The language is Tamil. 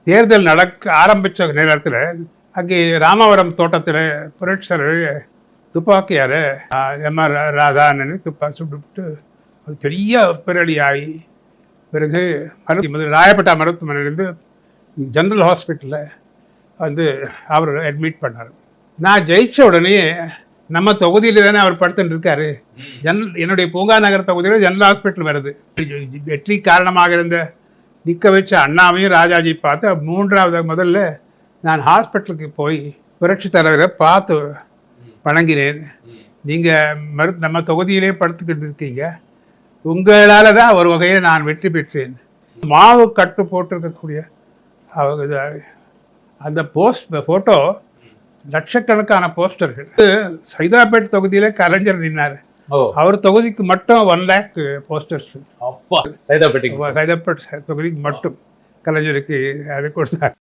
தேர்தல் ஆரம்பித்த நேரத்தில் அங்கே ராமவரம் தோட்டத்தில் புரட்சியாளர் துப்பாக்கியார் எம்ஆர் ராதான்னு சுட்டுவிட்டு அது பெரிய பிறடி ஆகி பிறகு ராயப்பேட்டா மருத்துவமனையிலேருந்து ஜென்ரல் ஹாஸ்பிட்டலில் வந்து அவர் அட்மிட் பண்ணார். நான் ஜெயிச்ச உடனே நம்ம தொகுதியில் தானே அவர் படுத்துட்டு இருக்காரு. என்னுடைய பூங்கா நகர் தொகுதியில் ஜென்ரல் ஹாஸ்பிட்டல் வருது. வெற்றி காரணமாக இருந்த நிற்க வச்ச அண்ணாவையும் ராஜாஜி பார்த்து மூன்றாவது முதல்ல நான் ஹாஸ்பிட்டலுக்கு போய் புரட்சி தலைவரை பார்த்து வணங்கினேன். நீங்கள் நம்ம தொகுதியிலே படுத்துக்கிட்டு இருக்கீங்க, உங்களால் தான் ஒரு வகையில் நான் வெற்றி பெற்றேன். மாவு கட்டு போட்டிருக்கக்கூடிய அந்த ஃபோட்டோ லட்சக்கணக்கான போஸ்டர்கள். சைதாப்பேட் தொகுதியில கலைஞர் நின்னார். அவர் தொகுதிக்கு மட்டும் 1 lakh போஸ்டர்ஸ். சைதாப்பேட் தொகுதிக்கு மட்டும் கலைஞருக்கு அது கொடுத்தார்.